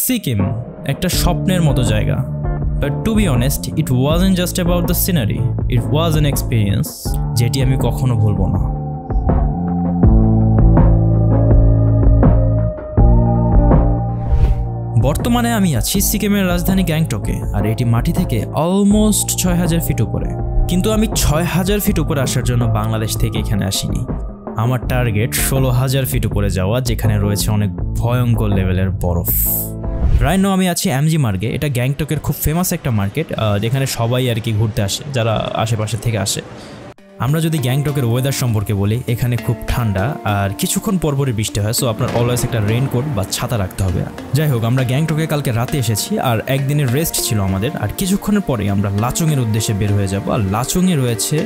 সিকিম একটা স্বপ্নের মতো জায়গা, but to be honest it wasn't just about the scenery, it was an experience যেটি আমি কখনো ভুলবো না। বর্তমানে আমি আছি সিকিমের রাজধানী গ্যাংটকে, আর এটি মাটি থেকে অলমোস্ট 6000 ফিট উপরে। কিন্তু আমি 6000 ফিট উপরে আসার জন্য বাংলাদেশ থেকে এখানে আসিনি। আমার টার্গেট 16000 ফিট উপরে যাওয়া, যেখানে রয়েছে অনেক ভয়ঙ্কর লেভেলের বরফ। রাইট নাও আমি আছি এমজি মার্গে। এটা গ্যাংটকের খুব ফেমাস একটা মার্কেট, যেখানে সবাই আর কি ঘুরতে আসে, যারা আশেপাশে থেকে আসে। আমরা যদি গ্যাংটকের ওয়েদার সম্পর্কে বলি, এখানে খুব ঠান্ডা আর কিছুক্ষণ পরপরই বৃষ্টি হয়, সো আপনার অলওয়েজ একটা রেইনকোট বা ছাতা রাখতে হবে। যাই হোক, আমরা গ্যাংটকে কালকে রাতে এসেছি আর একদিনের রেস্ট ছিল আমাদের, আর কিছুক্ষণের পরেই আমরা লাচুংয়ের উদ্দেশ্যে বের হয়ে যাব। আর লাচুংয়ে রয়েছে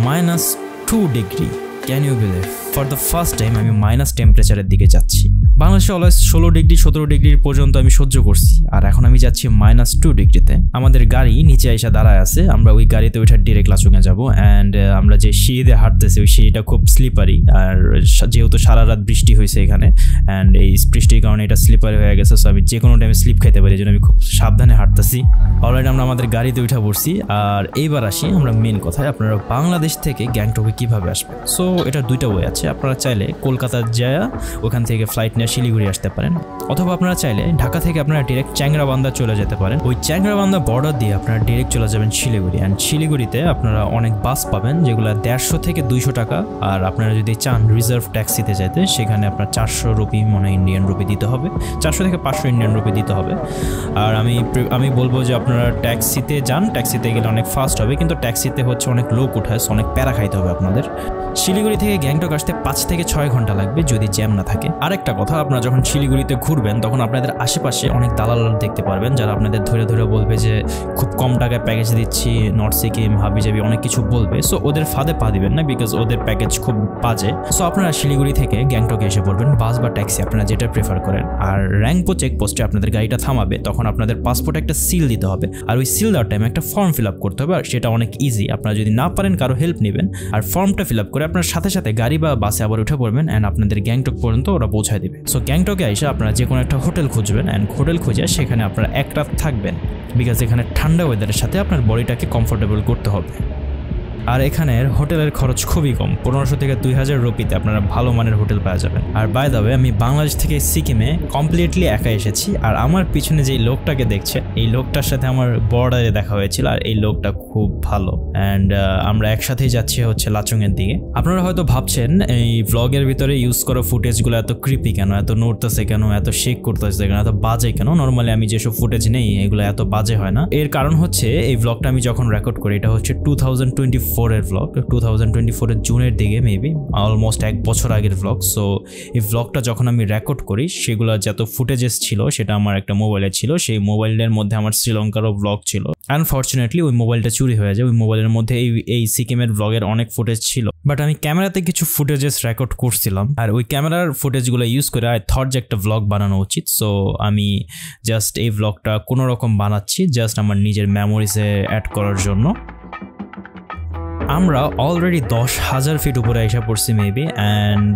-2 degree. Can you believe, for the first time আমি মাইনাস টেম্পারেচারের দিকে যাচ্ছি। বাংলাদেশে অলওয়েজ 16 ডিগ্রি 17 ডিগ্রি পর্যন্ত আমি সহ্য করছি, আর এখন আমি যাচ্ছি -2 ডিগ্রিতে। আমাদের গাড়ি নিচে এসে দাঁড়ায় আছে, আমরা ওই গাড়িতে ওইটা ডিরেক্ট লাচুংয়ে যাবো। অ্যান্ড আমরা যে সিঁড়িতে হাঁটতেছি, ওই সিঁড়িটা খুব স্লিপারি, আর যেহেতু সারা রাত বৃষ্টি হয়েছে এখানে, অ্যান্ড এই বৃষ্টির কারণে এটা স্লিপারি হয়ে গেছে, সো আমি যে কোনো টাইমে স্লিপ খাইতে পারি, এই জন্য আমি খুব সাবধানে হাঁটতেছি। অলরেডি আমরা আমাদের গাড়িতে উঠে পড়ছি। আর এইবার আসি আমরা মেন কথায়, আপনারা বাংলাদেশ থেকে গ্যাংটকে কীভাবে আসবেন। সো এটা দুইটা ওয়ে আছে। আপনারা চাইলে কলকাতা যায় ওখান থেকে ফ্লাইট নিয়ে শিলিগুড়ি আসতে পারেন, অথবা আপনারা চাইলে ঢাকা থেকে আপনারা ডিরেক্ট চ্যাংরাবান্ধা চলে যেতে পারেন। ওই চ্যাংরাবান্ধা বর্ডার দিয়ে আপনারা ডিরেক্ট চলে যাবেন শিলিগুড়ি। অ্যান্ড শিলিগুড়িতে আপনারা অনেক বাস পাবেন, যেগুলো 150 থেকে 200 টাকা। আর আপনারা যদি চান রিজার্ভ ট্যাক্সিতে যেতে, সেখানে আপনার 400 রুপি ইন্ডিয়ান রুপি দিতে হবে, 400 থেকে 500 ইন্ডিয়ান রুপি দিতে হবে। আর আমি বলবো যে আপনারা ট্যাক্সিতে যান, ট্যাক্সিতে গেলে অনেক ফাস্ট হবে, কিন্তু ট্যাক্সিতে হচ্ছে অনেক লোক উঠায়, অনেক প্যারা খাইতে হবে আপনাদের। শিলিগুড়ি থেকে গ্যাংটক আসতে 5 থেকে 6 ঘন্টা লাগবে যদি জ্যাম না থাকে। আরেকটা কথা, আপনারা যখন শিলিগুড়িতে ঘুরবেন তখন আপনাদের আশেপাশে অনেক দালাল দেখতে পারবেন, যারা আপনাদের ধরে ধরে বলবে যে খুব কম টাকায় প্যাকেজ দিচ্ছি, নর্থ সিকিম হাবিজাবি অনেক কিছু বলবে। সো ওদের ফাঁদে পা দিবেন না, বিকজ ওদের প্যাকেজ খুব বাজে। সো আপনারা শিলিগুড়ি থেকে গ্যাংটকে এসে পড়বেন, বাস বা ট্যাক্সি আপনারা যেটা প্রেফার করেন। আর র্যাংপো চেকপোস্টে আপনাদের গাড়িটা থামাবে, তখন আপনাদের পাসপোর্টে একটা সিল দিতে হবে, আর ওই সিল দেওয়ার টাইমে একটা ফর্ম ফিল আপ করতে হবে। আর সেটা অনেক ইজি, আপনারা যদি না পারেন কারো হেল্প নেবেন, আর ফর্মটা ফিল আপ করে আপনার সাথে সাথে গাড়ি বা বাসে আবার উঠে পড়বেন, অ্যান্ড আপনাদের গ্যাংটক পর্যন্ত ওরা পৌঁছায় দেবে। সো গ্যাংটকে এসে আপনারা যে কোনো একটা হোটেল খুঁজবেন, অ্যান্ড হোটেল খুঁজে সেখানে আপনারা এক রাত থাকবেন, বিকজ এখানে ঠান্ডা ওয়েদারের সাথে আপনার বডিটাকে কমফোর্টেবল করতে হবে। আর এখানের হোটেলের খরচ খুবই কম, 1500 থেকে 2000 রুপিতে আপনারা ভালো মানের হোটেল পাওয়া যাবেন। আর বাই দ্য ওয়ে, আমি বাংলাদেশ থেকে সিকিমে কমপ্লিটলি একা এসেছি, আর আমার পিছনে যেই লোকটাকে দেখছে, এই লোকটার সাথে আমার বর্ডারে দেখা হয়েছিল, আর এই লোকটা খুব ভালো। অ্যান্ড আমরা একসাথেই যাচ্ছি হচ্ছে লাচুংয়ের দিকে। আপনারা হয়তো ভাবছেন এই ব্লগের ভিতরে ইউজ করা ফুটেজগুলো এত ক্রিপি কেন, এত নড়তেছে কেন, এত শেক করতেছে কেন, এত বাজে কেন। নর্মালি আমি যেসব ফুটেজ নেই এগুলো এত বাজে হয় না। এর কারণ হচ্ছে এই ব্লগটা আমি যখন রেকর্ড করি, এটা হচ্ছে 2024 এর ব্লগ, 2024 এর জুনের দিকে, মেবি অলমোস্ট 1 বছর আগের ব্লগ। সো এই ব্লগটা যখন আমি রেকর্ড করি, সেগুলো যত ফুটেজেস ছিল সেটা আমার একটা মোবাইলে ছিল। সেই মোবাইলের মধ্যে আমার শ্রীলঙ্কারও ব্লগ ছিল। আনফর্চুনেটলি ওই মোবাইলটা চুরি হয়ে যায়। ওই মোবাইলের মধ্যে এই সিকিমের ব্লগের অনেক ফুটেজ ছিল, বাট আমি ক্যামেরাতে কিছু ফুটেজেস রেকর্ড করছিলাম, আর ওই ক্যামেরার ফুটেজগুলো ইউজ করে আই থট যে একটা ব্লগ বানানো উচিত। সো আমি জাস্ট এই ব্লগটা কোনো রকম বানাচ্ছি, জাস্ট আমার নিজের মেমোরিজে অ্যাড করার জন্য। আমরা অলরেডি 10,000 ফিট উপরে এসে পড়ছি maybe. And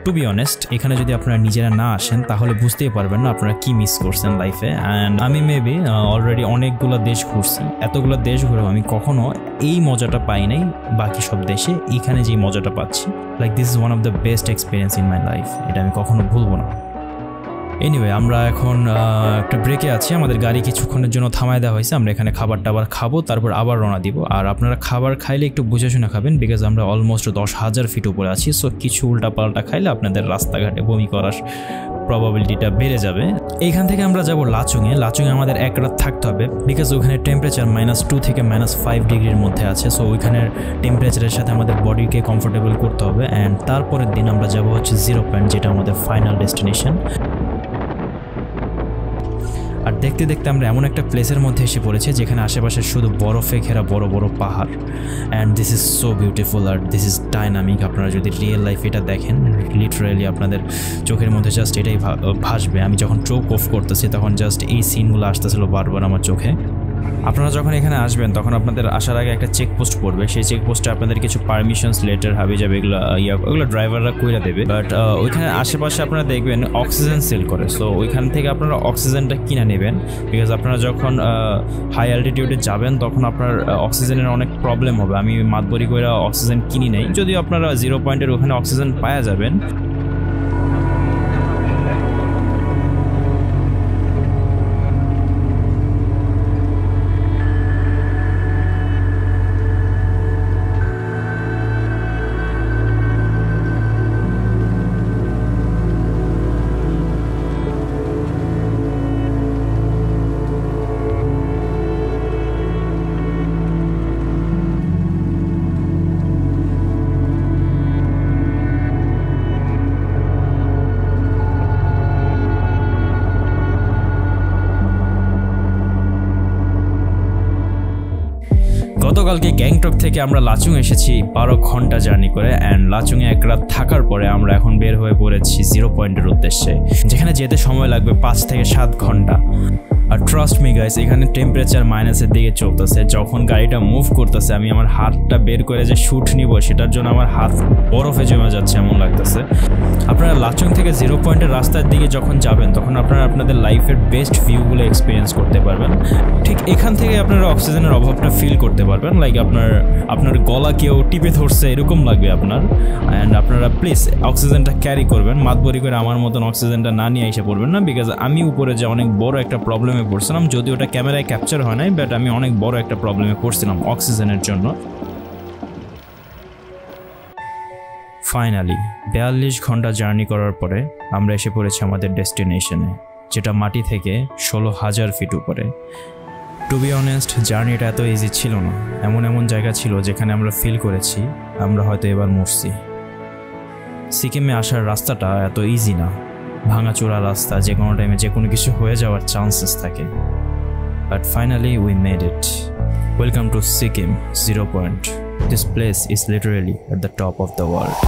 to be honest, এখানে যদি আপনারা নিজেরা না আসেন তাহলে বুঝতেই পারবেন না আপনারা কি মিস করছেন লাইফে। অ্যান্ড আমি মেবি অলরেডি অনেকগুলো দেশ ঘুরছি, এতগুলো দেশ ঘুরেও আমি কখনো এই মজাটা পাই নাই বাকি সব দেশে। এখানে যে মজাটা পাচ্ছি, like this is one of the best experience in my life, এটা আমি কখনো ভুলবো না। এনিওয়ে, আমরা এখন একটা ব্রেকে আছি, আমাদের গাড়ি কিছুক্ষণের জন্য থামায় দেওয়া হয়েছে। আমরা এখানে খাবার টাবার খাবো, তারপর আবার রওনা দিব। আর আপনারা খাবার খাইলে একটু বুঝে শুনে খাবেন, বিকজ আমরা অলমোস্ট 10,000 ফিট উপরে আছি। সো কিছু উল্টাপাল্টা খাইলে আপনাদের রাস্তাঘাটে বমি করার প্রবাবিলিটিটা বেড়ে যাবে। এইখান থেকে আমরা যাব লাচুংয়ে। লাচুংয়ে আমাদের 1 রাত থাকতে হবে, বিকজ ওখানে টেম্পারেচার -2 থেকে -5 ডিগ্রির মধ্যে আছে। সো ওইখানের টেম্পারেচারের সাথে আমাদের বডিকে কমফোর্টেবল করতে হবে। অ্যান্ড তারপরের দিন আমরা যাব হচ্ছে 0 পয়েন্ট, যেটা আমাদের ফাইনাল ডেস্টিনেশন। আর দেখতে দেখতে আমরা এমন একটা প্লেসের মধ্যে এসে পড়েছি যেখানে আশেপাশে শুধু বরফে ঘেরা বড় বড় পাহাড়। And this is so beautiful, আর দিস ইজ ডাইনামিক। আপনারা যদি রিয়েল লাইফ এটা দেখেন, লিটারেলি আপনাদের চোখের মধ্যে জাস্ট এটাই ভাসবে। আমি যখন চোখ অফ করতেছি তখন জাস্ট এই সিনগুলো আসতেছিল বারবার আমার চোখে। আপনারা যখন এখানে আসবেন তখন আপনাদের আসার আগে একটা চেকপোস্ট পড়বে, সেই চেকপোস্টে আপনাদের কিছু পারমিশনস লেটার হাবি যাবে, ওগুলো ড্রাইভাররা কইরা দেবে। বাট ওইখানে আশেপাশে আপনারা দেখবেন অক্সিজেন সেল করে, সো ওইখান থেকে আপনারা অক্সিজেনটা কিনে নেবেন। বিকজ আপনারা যখন হাই অ্যালটিটিউডে যাবেন তখন আপনার অক্সিজেনের অনেক প্রবলেম হবে। আমি মাতবরি করে অক্সিজেন কিনি নাই, যদিও আপনারা 0 পয়েন্টের ওখানে অক্সিজেন পাওয়া যাবেন। গতকালকে গ্যাংটক থেকে আমরা লাচুং এসেছি 12 ঘন্টা জার্নি করে, অ্যান্ড লাচুংয়ে এক রাত থাকার পরে আমরা এখন বের হয়ে পড়েছি 0 পয়েন্টের উদ্দেশ্যে, যেখানে যেতে সময় লাগবে 5 থেকে 7 ঘন্টা। আর ট্রাস্ট মি গাইস, এখানে টেম্পারেচার মাইনাসের দিকে চলতেছে। যখন গাড়িটা মুভ করতেছে আমি আমার হাতটা বের করে যে শুট নিব সেটার জন্য আমার হাত বরফে জমে যাচ্ছে এমন লাগতেছে। আপনারা লাচুং থেকে 0 পয়েন্টের রাস্তার দিকে যখন যাবেন তখন আপনারা আপনাদের লাইফের বেস্ট ভিউগুলো এক্সপিরিয়েন্স করতে পারবেন। ঠিক এখান থেকে আপনারা অক্সিজেনের অভাবটা ফিল করতে পারবেন, লাইক আপনার গলা কেউ টিপে ধরছে এরকম লাগবে আপনার। অ্যান্ড আপনারা প্লিজ অক্সিজেনটা ক্যারি করবেন, মাতবরি করে আমার মতন অক্সিজেনটা না নিয়ে এসে পড়বেন না। বিকজ আমি উপরে যে অনেক বড় একটা প্রবলেমে পড়ছিলাম, যদিও ওটা ক্যামেরায় ক্যাপচার হয় নাই, বাট আমি অনেক বড় একটা প্রবলেমে পড়ছিলাম অক্সিজেনের জন্য। ফাইনালি 42 ঘন্টা জার্নি করার পরে আমরা এসে পড়েছি আমাদের ডেস্টিনেশনে, যেটা মাটি থেকে 16,000 ফিট উপরে। টু বি অনেস্ট, জার্নিটা এত ইজি ছিল না। এমন জায়গা ছিল যেখানে আমরা ফিল করেছি আমরা হয়তো এবার মরছি। সিকিমে আসার রাস্তাটা এত ইজি না, ভাঙাচোরা রাস্তা, যে কোনো টাইমে যে কোনো কিছু হয়ে যাওয়ার চান্সেস থাকে। But finally we made it. Welcome to Sikkim 0 point. This place is literally at the top of the world.